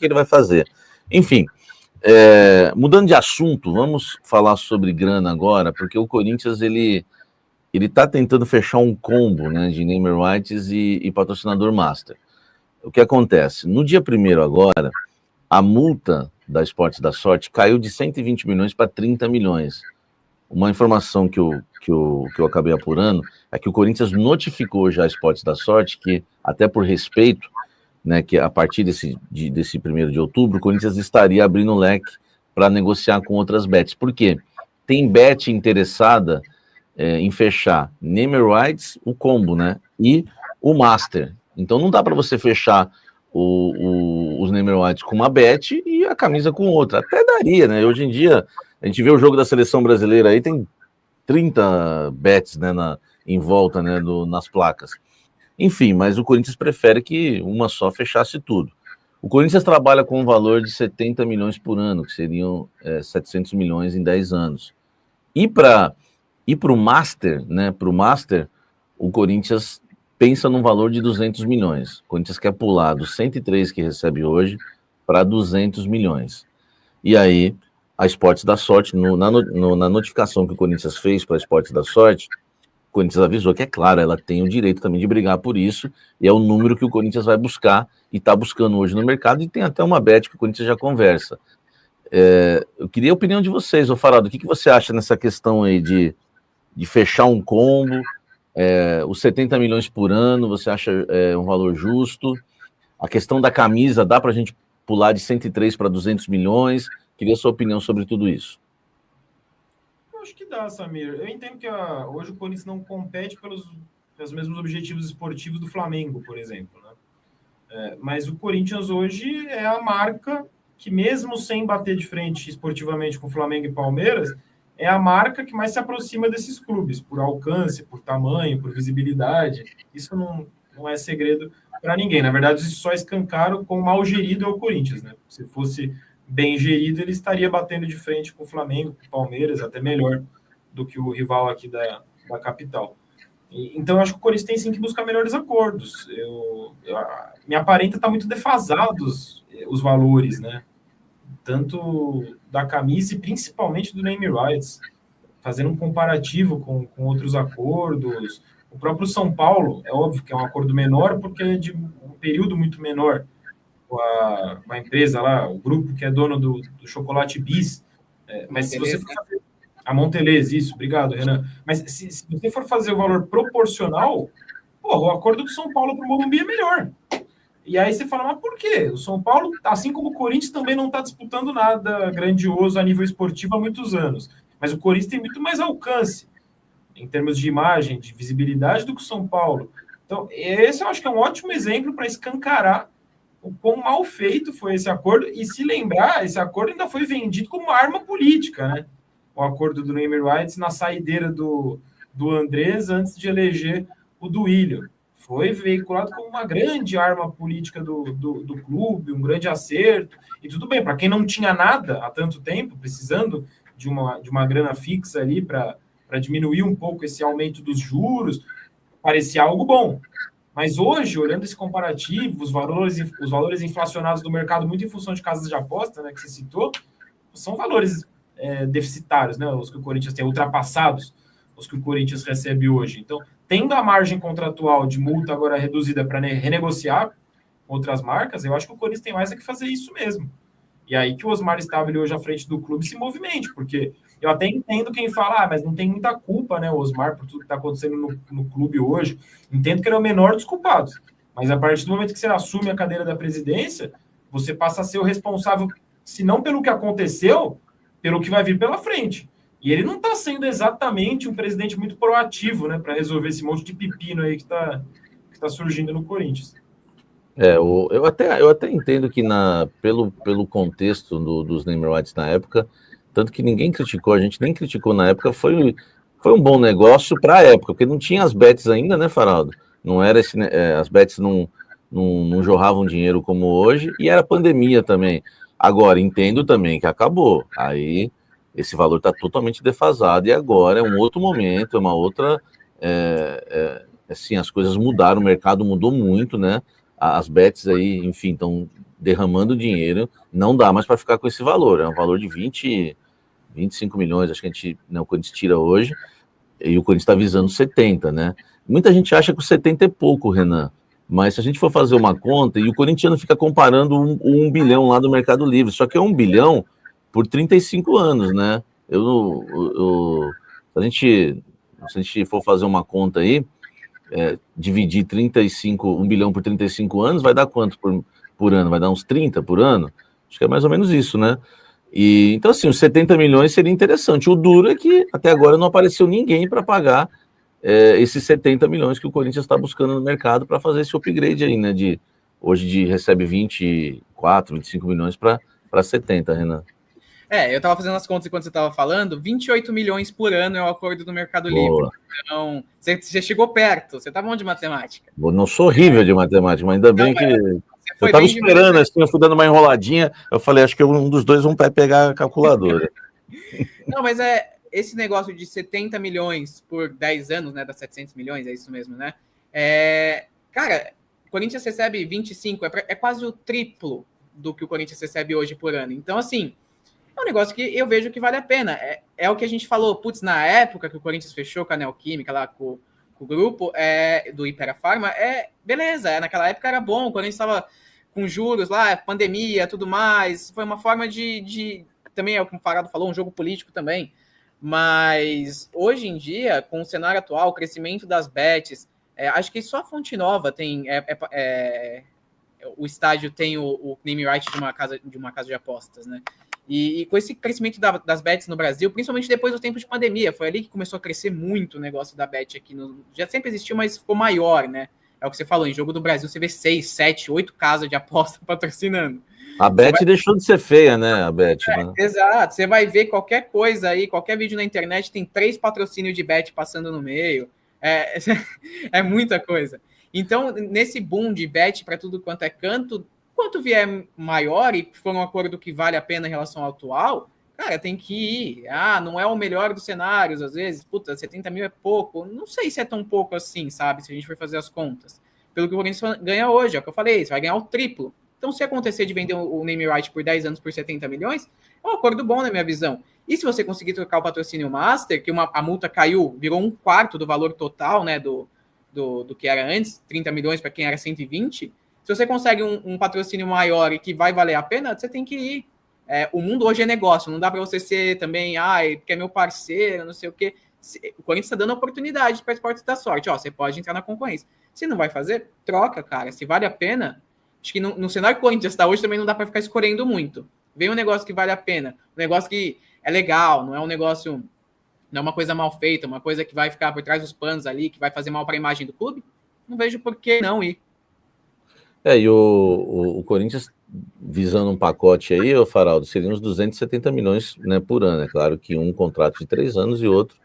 que ele vai fazer. Enfim, mudando de assunto, vamos falar sobre grana agora, porque o Corinthians, ele está tentando fechar um combo, né, de name rights e patrocinador master. O que acontece? No dia 1º agora, a multa da Esportes da Sorte caiu de 120 milhões para 30 milhões. Uma informação que eu acabei apurando é que o Corinthians notificou já a Esportes da Sorte que, até por respeito, né, que a partir desse 1º de outubro, o Corinthians estaria abrindo o leque para negociar com outras bets. Por quê? Tem bet interessada em fechar name rights, o combo, né, e o master. Então não dá para você fechar os name rights com uma bet e a camisa com outra. Até daria, né? Hoje em dia, a gente vê o jogo da seleção brasileira aí, tem 30 bets, né, em volta, né, nas placas. Enfim, mas o Corinthians prefere que uma só fechasse tudo. O Corinthians trabalha com um valor de 70 milhões por ano, que seriam 700 milhões em 10 anos. E para o Master, né, para o Master, o Corinthians pensa num valor de 200 milhões. O Corinthians quer pular dos 103 que recebe hoje para 200 milhões. E aí, a Esportes da Sorte, na notificação que o Corinthians fez para a Esportes da Sorte, o Corinthians avisou que, é claro, ela tem o direito também de brigar por isso, e é o número que o Corinthians vai buscar, e está buscando hoje no mercado, e tem até uma bet que o Corinthians já conversa. Eu queria a opinião de vocês, ô Faraldo, o que você acha nessa questão aí de fechar um combo, os 70 milhões por ano, você acha um valor justo? A questão da camisa, dá para a gente pular de 103 para 200 milhões? Queria a sua opinião sobre tudo isso. Eu acho que dá, Samir. Eu entendo que hoje o Corinthians não compete pelos mesmos objetivos esportivos do Flamengo, por exemplo, né? Mas o Corinthians hoje é a marca que, mesmo sem bater de frente esportivamente com Flamengo e Palmeiras, é a marca que mais se aproxima desses clubes, por alcance, por tamanho, por visibilidade. Isso não é segredo para ninguém. Na verdade, isso só escancara o quão mal gerido é o Corinthians, né? Se fosse bem gerido, ele estaria batendo de frente com o Flamengo, com o Palmeiras, até melhor do que o rival aqui da capital. Então, eu acho que o Corinthians tem sim que buscar melhores acordos. Me aparenta estar muito defasados os valores, né? Tanto da camisa e principalmente do name rights, fazendo um comparativo com outros acordos. O próprio São Paulo, é óbvio que é um acordo menor, porque é de um período muito menor. Com a empresa lá, o grupo que é dono do Chocolate Bis. Mas se você for fazer... A Montelez, isso, obrigado, Renan. Mas se você for fazer o valor proporcional, o acordo do São Paulo para o Morumbi é melhor. E aí você fala, mas por quê? O São Paulo, assim como o Corinthians, também não está disputando nada grandioso a nível esportivo há muitos anos. Mas o Corinthians tem muito mais alcance em termos de imagem, de visibilidade do que o São Paulo. Então, esse eu acho que é um ótimo exemplo para escancarar o quão mal feito foi esse acordo. E se lembrar, esse acordo ainda foi vendido como arma política, né? O acordo do name rights na saideira do Andrés antes de eleger o Duílio. Foi veiculado como uma grande arma política do clube, um grande acerto. E tudo bem, para quem não tinha nada há tanto tempo, precisando de uma grana fixa ali para diminuir um pouco esse aumento dos juros, parecia algo bom. Mas hoje, olhando esse comparativo, os valores inflacionados do mercado, muito em função de casas de aposta, né, que você citou, são valores deficitários, né, os que o Corinthians tem, ultrapassados, os que o Corinthians recebe hoje. Então, tendo a margem contratual de multa agora reduzida para renegociar outras marcas, eu acho que o Corinthians tem mais é que fazer isso mesmo. E aí que o Osmar Stabile hoje à frente do clube se movimente, porque eu até entendo quem fala, mas não tem muita culpa, né, o Osmar, por tudo que está acontecendo no clube hoje. Entendo que ele é o menor dos culpados. Mas a partir do momento que você assume a cadeira da presidência, você passa a ser o responsável, se não pelo que aconteceu, pelo que vai vir pela frente. E ele não está sendo exatamente um presidente muito proativo, né, para resolver esse monte de pepino aí que tá surgindo no Corinthians. Eu até entendo que pelo contexto dos name rights na época, tanto que ninguém criticou, a gente nem criticou na época, foi um bom negócio para a época, porque não tinha as bets ainda, né, Faraldo? Não era as bets não jorravam dinheiro como hoje, e era pandemia também. Agora, entendo também que acabou. Aí esse valor está totalmente defasado, e agora é um outro momento, é uma outra... assim, as coisas mudaram, o mercado mudou muito, né? As bets aí, enfim, estão derramando dinheiro, não dá mais para ficar com esse valor, é um valor de 25 milhões, acho que o Corinthians tira hoje, e o Corinthians está visando 70, né? Muita gente acha que o 70 é pouco, Renan, mas se a gente for fazer uma conta, e o corintiano fica comparando o 1 bilhão lá do Mercado Livre, só que é 1 bilhão por 35 anos, né? Se a gente for fazer uma conta aí, dividir 1 bilhão por 35 anos, vai dar quanto por ano? Vai dar uns 30 por ano? Acho que é mais ou menos isso, né? E, então, assim, os 70 milhões seria interessante. O duro é que até agora não apareceu ninguém para pagar esses 70 milhões que o Corinthians está buscando no mercado para fazer esse upgrade aí, né? Hoje recebe 24, 25 milhões para 70, Renan. Eu estava fazendo as contas enquanto você estava falando, 28 milhões por ano é o acordo do Mercado Livre. Então, você chegou perto, você tá bom de matemática. Eu não sou horrível de matemática, mas ainda bem que... Eu estava esperando, assim, eu fui dando uma enroladinha, eu falei, acho que um dos dois vai pegar a calculadora. Não, mas esse negócio de 70 milhões por 10 anos, né, das 700 milhões, é isso mesmo, né? Cara, o Corinthians recebe 25, é quase o triplo do que o Corinthians recebe hoje por ano. Então, assim, é um negócio que eu vejo que vale a pena. É o que a gente falou, na época que o Corinthians fechou com a Neoquímica, lá com o grupo do Hypera Pharma, beleza, naquela época era bom, o Corinthians estava com juros lá, pandemia, tudo mais, foi uma forma de também é o que o Faraldo falou, um jogo político também, mas hoje em dia, com o cenário atual, o crescimento das bets, acho que só a Fonte Nova tem, o estádio tem o name right de uma casa de apostas, né? E com esse crescimento das bets no Brasil, principalmente depois do tempo de pandemia, foi ali que começou a crescer muito o negócio da bet aqui. Já sempre existiu, mas ficou maior, né? É o que você falou, em jogo do Brasil você vê 6, 7, 8 casas de aposta patrocinando. A bet deixou de ser feia, né? A bet, né? Exato, você vai ver qualquer coisa aí, qualquer vídeo na internet, tem 3 patrocínios de bet passando no meio. É muita coisa. Então, nesse boom de bet para tudo quanto é canto, quanto vier maior e for um acordo que vale a pena em relação ao atual, cara, tem que ir. Não é o melhor dos cenários, às vezes, 70 mil é pouco. Não sei se é tão pouco assim, sabe? Se a gente for fazer as contas. Pelo que o Corinthians ganha hoje, é o que eu falei, você vai ganhar o triplo. Então, se acontecer de vender o name right por 10 anos por 70 milhões, é um acordo bom na minha visão. E se você conseguir trocar o patrocínio master, que a multa caiu, virou 1/4 do valor total, né, do que era antes, 30 milhões para quem era 120, se você consegue um patrocínio maior e que vai valer a pena, você tem que ir. O mundo hoje é negócio, não dá para você ser também, porque é meu parceiro, não sei o quê. O Corinthians está dando oportunidade para esportes da sorte. Você pode entrar na concorrência. Se não vai fazer, troca, cara. Se vale a pena, acho que no cenário que o Corinthians está hoje também não dá para ficar escolhendo muito. Vem um negócio que vale a pena, um negócio que é legal, não é um negócio, não é uma coisa mal feita, uma coisa que vai ficar por trás dos panos ali, que vai fazer mal para a imagem do clube. Não vejo por que não ir. E o Corinthians, visando um pacote aí, ô Faraldo, seriam uns 270 milhões, né, por ano. É claro que um contrato de 3 anos e outro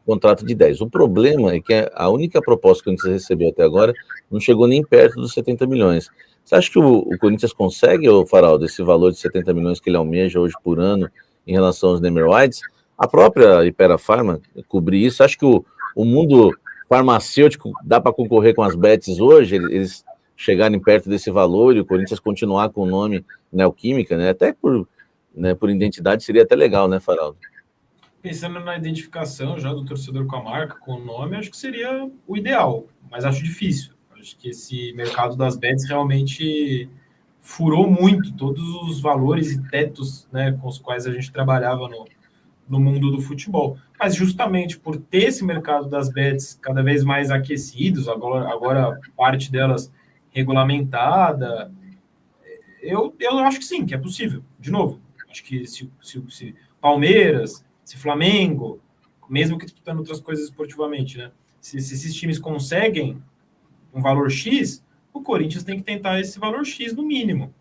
contrato de 10. O problema é que a única proposta que o Corinthians recebeu até agora não chegou nem perto dos 70 milhões. Você acha que o Corinthians consegue, ô Faraldo, esse valor de 70 milhões que ele almeja hoje por ano em relação aos name rights? A própria Hypera Pharma cobrir isso? Acho que o mundo farmacêutico dá para concorrer com as bets hoje? Eles chegarem perto desse valor e o Corinthians continuar com o nome Neoquímica, né? Até por identidade seria até legal, né, Faraldo? Pensando na identificação já do torcedor com a marca, com o nome, acho que seria o ideal, mas acho difícil. Acho que esse mercado das bets realmente furou muito todos os valores e tetos, né, com os quais a gente trabalhava no mundo do futebol. Mas justamente por ter esse mercado das bets cada vez mais aquecidos, agora parte delas regulamentada, eu acho que sim, que é possível. De novo, acho que se Palmeiras, se Flamengo, mesmo que disputando outras coisas esportivamente, né? Se esses times conseguem um valor X, o Corinthians tem que tentar esse valor X no mínimo.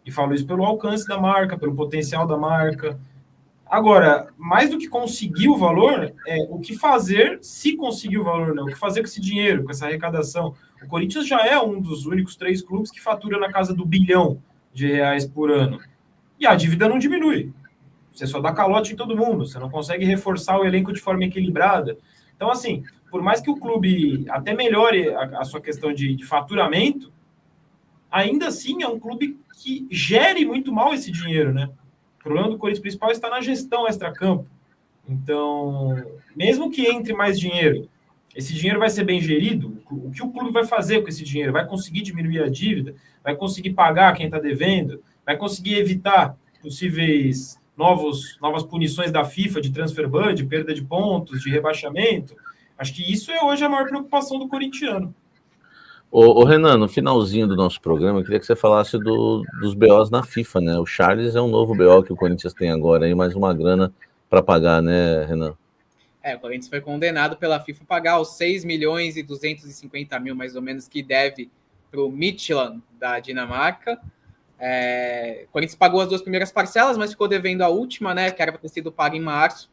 E falo isso pelo alcance da marca, pelo potencial da marca. Agora, mais do que conseguir o valor, o que fazer se conseguir o valor, né? O que fazer com esse dinheiro, com essa arrecadação. O Corinthians já é um dos únicos 3 clubes que fatura na casa do R$ 1 bilhão por ano. E a dívida não diminui. Você só dá calote em todo mundo. Você não consegue reforçar o elenco de forma equilibrada. Então, assim, por mais que o clube até melhore a sua questão de faturamento, ainda assim é um clube que gere muito mal esse dinheiro, né? O problema do Corinthians principal está na gestão extracampo. Então, mesmo que entre mais dinheiro, esse dinheiro vai ser bem gerido? O que o clube vai fazer com esse dinheiro? Vai conseguir diminuir a dívida? Vai conseguir pagar quem está devendo? Vai conseguir evitar possíveis novas punições da FIFA de transfer ban, de perda de pontos, de rebaixamento? Acho que isso é hoje a maior preocupação do corintiano. Ô Renan, no finalzinho do nosso programa, eu queria que você falasse dos BOs na FIFA, né? O Charles é um novo BO que o Corinthians tem agora, aí mais uma grana para pagar, né, Renan? O Corinthians foi condenado pela FIFA a pagar os 6 milhões e 250 mil, mais ou menos, que deve para o Midtjylland, da Dinamarca. O Corinthians pagou as 2 primeiras parcelas, mas ficou devendo a última, né, que era para ter sido paga em março.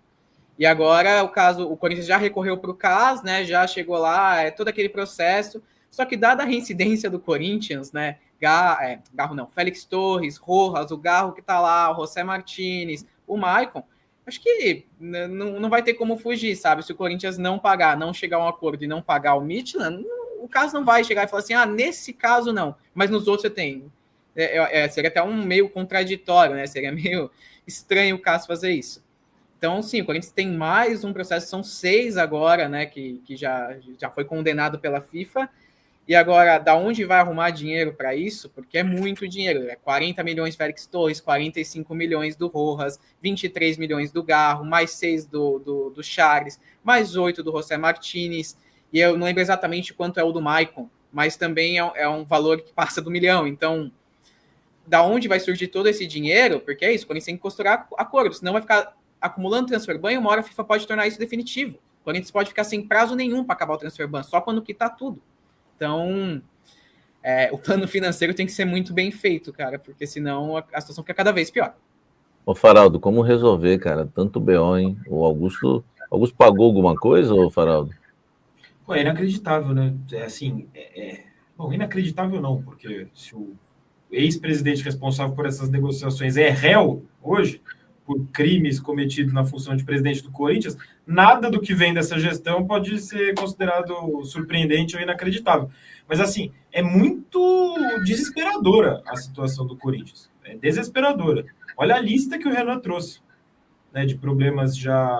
E agora o Corinthians já recorreu para o CAS, né, já chegou lá, todo aquele processo. Só que dada a reincidência do Corinthians, né, Félix Torres, Rojas, o Garro que está lá, o José Martínez, o Maicon, acho que não vai ter como fugir, sabe? Se o Corinthians não pagar, não chegar a um acordo e não pagar o Midtjylland, o caso não vai chegar e falar assim, nesse caso não, mas nos outros você tem. Seria até um meio contraditório, né? Seria meio estranho o caso fazer isso. Então, sim, o Corinthians tem mais um processo, são 6 agora, né? Que já foi condenado pela FIFA. E agora, da onde vai arrumar dinheiro para isso? Porque é muito dinheiro. 40 milhões Félix Torres, 45 milhões do Rojas, 23 milhões do Garro, mais 6 do Charles, mais 8 do José Martínez. E eu não lembro exatamente quanto é o do Maicon, mas também é um valor que passa do 1 milhão. Então, da onde vai surgir todo esse dinheiro? Porque é isso, o Corinthians tem que costurar acordos, senão vai ficar acumulando transfer ban e uma hora a FIFA pode tornar isso definitivo. O Corinthians pode ficar sem prazo nenhum para acabar o transfer ban, só quando quitar tudo. Então, o plano financeiro tem que ser muito bem feito, cara, porque senão a situação fica cada vez pior. Ô Faraldo, como resolver, cara, tanto BO, hein? O Augusto pagou alguma coisa, ô Faraldo? Pô, é inacreditável, né? Bom, inacreditável não, porque se o ex-presidente responsável por essas negociações é réu hoje, por crimes cometidos na função de presidente do Corinthians, nada do que vem dessa gestão pode ser considerado surpreendente ou inacreditável. Mas, assim, é muito desesperadora a situação do Corinthians. É desesperadora. Olha a lista que o Renan trouxe, né, de problemas já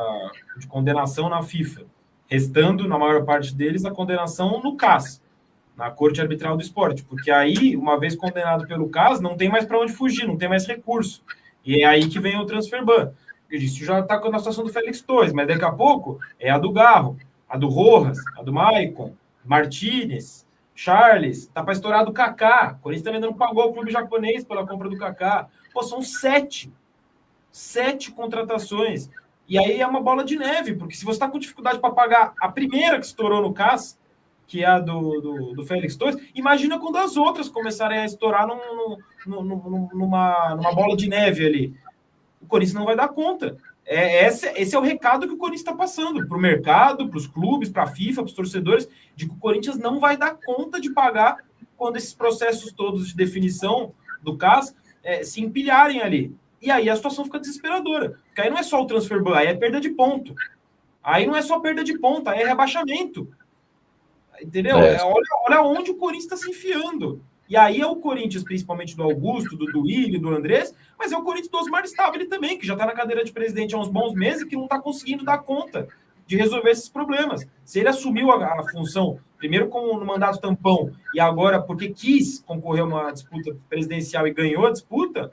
de condenação na FIFA, restando, na maior parte deles, a condenação no CAS, na Corte Arbitral do Esporte, porque aí, uma vez condenado pelo CAS, não tem mais para onde fugir, não tem mais recurso. E é aí que vem o transfer ban. Isso já está na situação do Félix Torres, mas daqui a pouco é a do Garro, a do Rojas, a do Maicon, Martínez, Charles, tá para estourar do Kaká. O Corinthians também não pagou o clube japonês pela compra do Kaká. Pô, são 7 contratações. E aí é uma bola de neve, porque se você está com dificuldade para pagar a primeira que estourou no CAS, que é a do Félix Torres, imagina quando as outras começarem a estourar numa bola de neve ali. O Corinthians não vai dar conta. Esse é o recado que o Corinthians está passando para o mercado, para os clubes, para a FIFA, para os torcedores, de que o Corinthians não vai dar conta de pagar quando esses processos todos de definição do CAS se empilharem ali. E aí a situação fica desesperadora. Porque aí não é só o transfer ban, aí é perda de ponto. Aí não é só perda de ponto, aí é rebaixamento. Entendeu? Olha onde o Corinthians está se enfiando. E aí é o Corinthians, principalmente do Augusto, do Duílio, do Andrés, mas é o Corinthians do Osmar Stabile também, que já está na cadeira de presidente há uns bons meses e que não está conseguindo dar conta de resolver esses problemas. Se ele assumiu a função, primeiro como no mandato tampão, e agora porque quis concorrer a uma disputa presidencial e ganhou a disputa,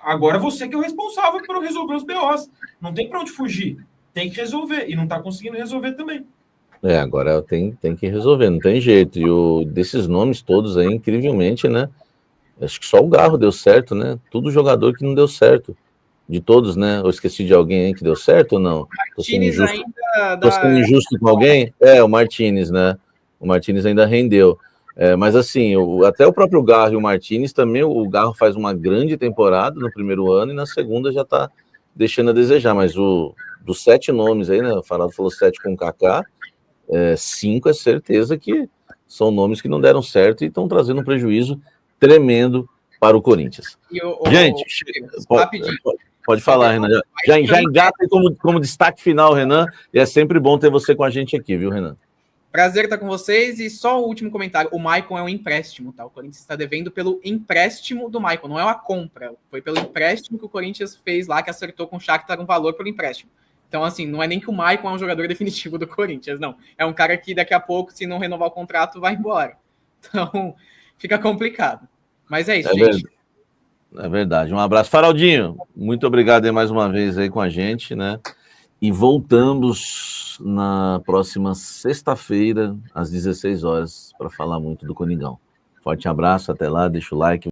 agora você que é o responsável por resolver os BOs. Não tem para onde fugir. Tem que resolver. E não está conseguindo resolver também. Agora tem que resolver, não tem jeito. E desses nomes todos aí, incrivelmente, né? Acho que só o Garro deu certo, né? Tudo jogador que não deu certo. De todos, né? Eu esqueci de alguém aí que deu certo ou não? Tô sendo injusto com alguém? O Martínez, né? O Martínez ainda rendeu. Mas assim, até o próprio Garro e o Martínez também, o Garro faz uma grande temporada no primeiro ano e na segunda já tá deixando a desejar. Mas dos 7 nomes aí, né? O Faraldo falou 7 com o Kaká. 5 é certeza que são nomes que não deram certo e estão trazendo um prejuízo tremendo para o Corinthians. Gente, pode falar, Renan. Já engata como destaque final, Renan, e é sempre bom ter você com a gente aqui, viu, Renan? Prazer estar com vocês. E só o último comentário. O Maicon é um empréstimo, tá? O Corinthians está devendo pelo empréstimo do Maicon, não é uma compra. Foi pelo empréstimo que o Corinthians fez lá, que acertou com o Shakhtar um valor pelo empréstimo. Então, assim, não é nem que o Maicon é um jogador definitivo do Corinthians, não. É um cara que daqui a pouco, se não renovar o contrato, vai embora. Então, fica complicado. Mas é isso, gente. É verdade. Um abraço. Faraldinho, muito obrigado aí mais uma vez aí com a gente, né? E voltamos na próxima sexta-feira, às 16 horas, para falar muito do Coringão. Forte abraço, até lá, deixa o like.